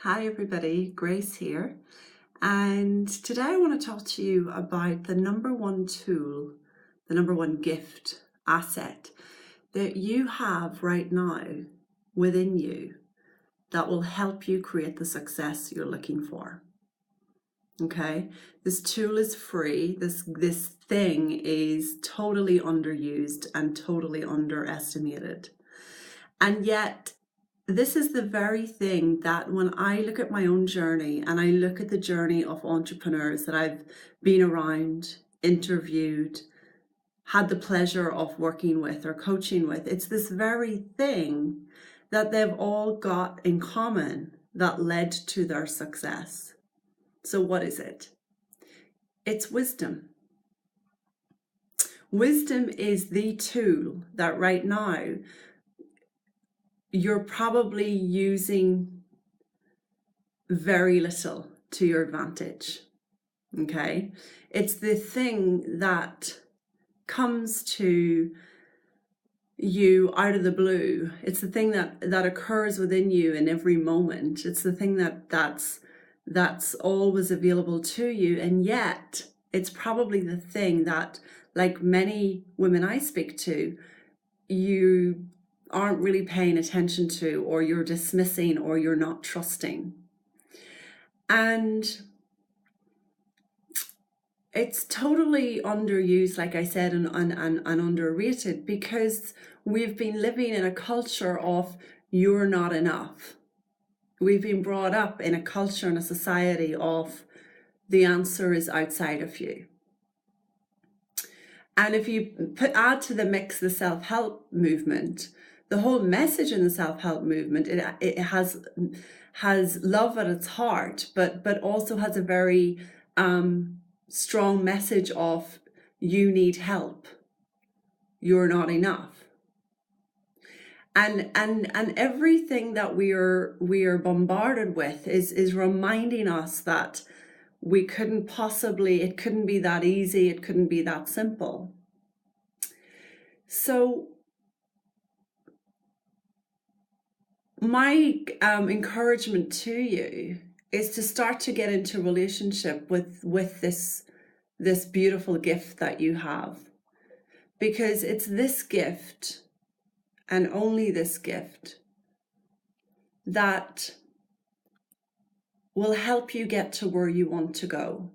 Hi everybody, Grace here. And today I want to talk to you about the number one tool, the number one gift, asset that you have right now within you that will help you create the success you're looking for. Okay, this tool is free. This thing is totally underused and totally underestimated. And yet this is the very thing that when I look at my own journey and I look at the journey of entrepreneurs that I've been around, interviewed, had the pleasure of working with or coaching with, it's this very thing that they've all got in common that led to their success. So what is it? It's wisdom. Wisdom is the tool that right now you're probably using very little to your advantage. Okay, it's the thing that comes to you out of the blue. It's the thing that occurs within you in every moment. It's the thing that's always available to you, and yet it's probably the thing that, like many women I speak to, you aren't really paying attention to, or you're dismissing, or you're not trusting. And it's totally underused, like I said, and underrated, because we've been living in a culture of you're not enough. We've been brought up in a culture and a society of the answer is outside of you. And if you add to the mix the self-help movement, the whole message in the self-help movement, it has love at its heart, but also has a very strong message of you need help, you're not enough. And everything that we are bombarded with is reminding us that we couldn't possibly, it couldn't be that easy, it couldn't be that simple. So my encouragement to you is to start to get into relationship with this beautiful gift that you have, because it's this gift and only this gift that will help you get to where you want to go.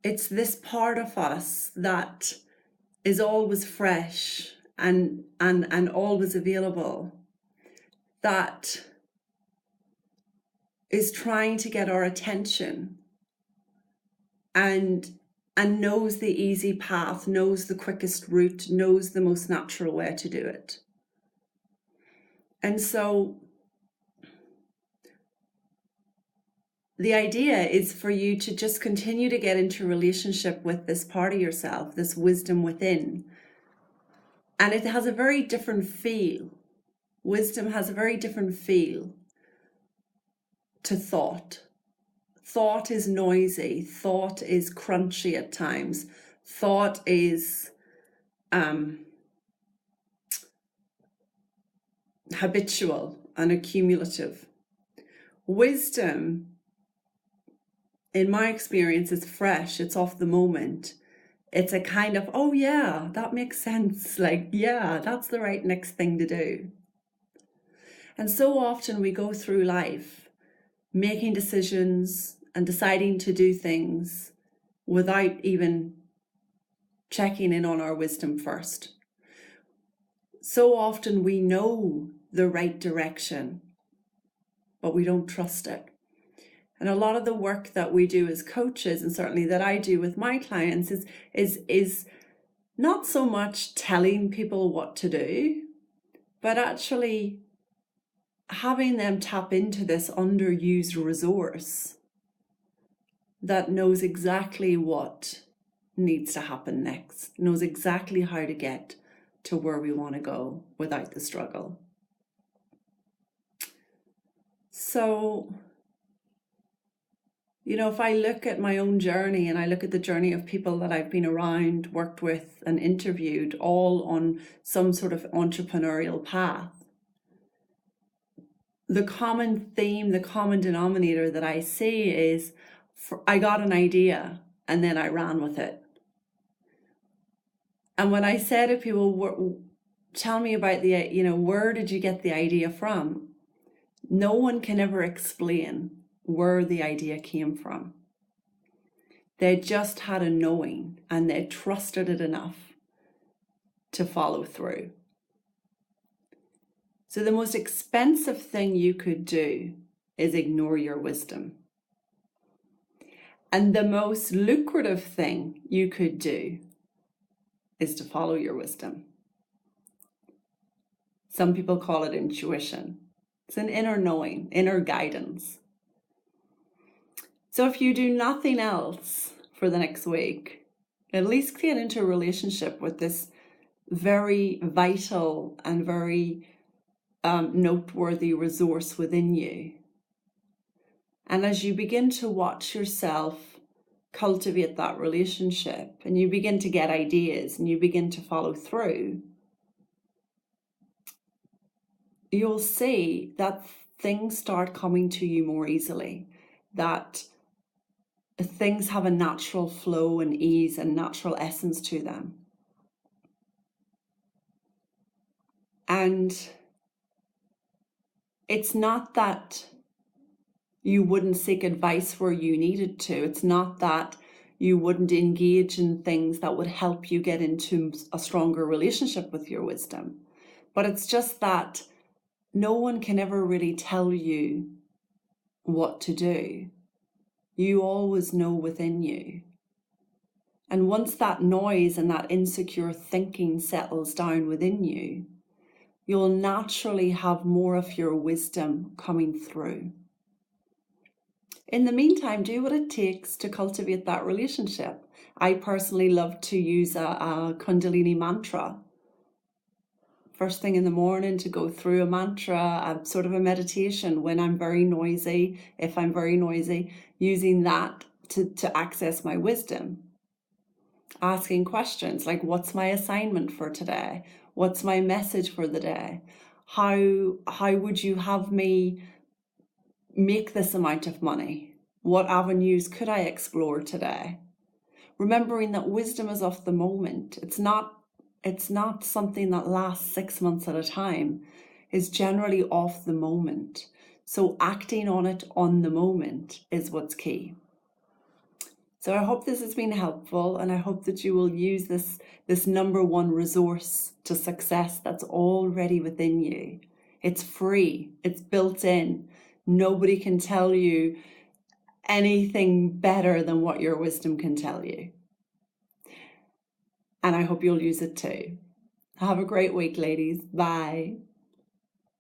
It's this part of us that is always fresh and always available, that is trying to get our attention and knows the easy path, knows the quickest route, knows the most natural way to do it. And so the idea is for you to just continue to get into relationship with this part of yourself, this wisdom within. And it has a very different feel. Wisdom has a very different feel to thought. Thought is noisy. Thought is crunchy at times. Thought is habitual and accumulative. Wisdom, in my experience, is fresh. It's off the moment. It's a kind of, oh yeah, that makes sense. Like, yeah, that's the right next thing to do. And so often we go through life making decisions and deciding to do things without even checking in on our wisdom first. So often we know the right direction, but we don't trust it. And a lot of the work that we do as coaches, and certainly that I do with my clients, is not so much telling people what to do, but actually having them tap into this underused resource that knows exactly what needs to happen next, knows exactly how to get to where we want to go without the struggle. So, you know, if I look at my own journey and I look at the journey of people that I've been around, worked with, and interviewed, all on some sort of entrepreneurial path, the common theme, the common denominator that I see is I got an idea and then I ran with it. And when I say to people, tell me about where did you get the idea from? No one can ever explain where the idea came from. They just had a knowing and they trusted it enough to follow through. So the most expensive thing you could do is ignore your wisdom. And the most lucrative thing you could do is to follow your wisdom. Some people call it intuition. It's an inner knowing, inner guidance. So if you do nothing else for the next week, at least get into a relationship with this very vital and very noteworthy resource within you. And as you begin to watch yourself cultivate that relationship and you begin to get ideas and you begin to follow through, you'll see that things start coming to you more easily, that things have a natural flow and ease and natural essence to them. And it's not that you wouldn't seek advice where you needed to. It's not that you wouldn't engage in things that would help you get into a stronger relationship with your wisdom. But it's just that no one can ever really tell you what to do. You always know within you. And once that noise and that insecure thinking settles down within you, you'll naturally have more of your wisdom coming through. In the meantime, do what it takes to cultivate that relationship. I personally love to use a Kundalini mantra. First thing in the morning, to go through a mantra, a sort of a meditation when I'm very noisy, if I'm very noisy, using that to access my wisdom. Asking questions like, what's my assignment for today? What's my message for the day? How would you have me make this amount of money? What avenues could I explore today? Remembering that wisdom is of the moment. It's not something that lasts 6 months at a time. It's generally off the moment. So acting on it on the moment is what's key. So I hope this has been helpful, and I hope that you will use this number one resource to success that's already within you. It's free. It's built in. Nobody can tell you anything better than what your wisdom can tell you. And I hope you'll use it too. Have a great week, ladies. Bye.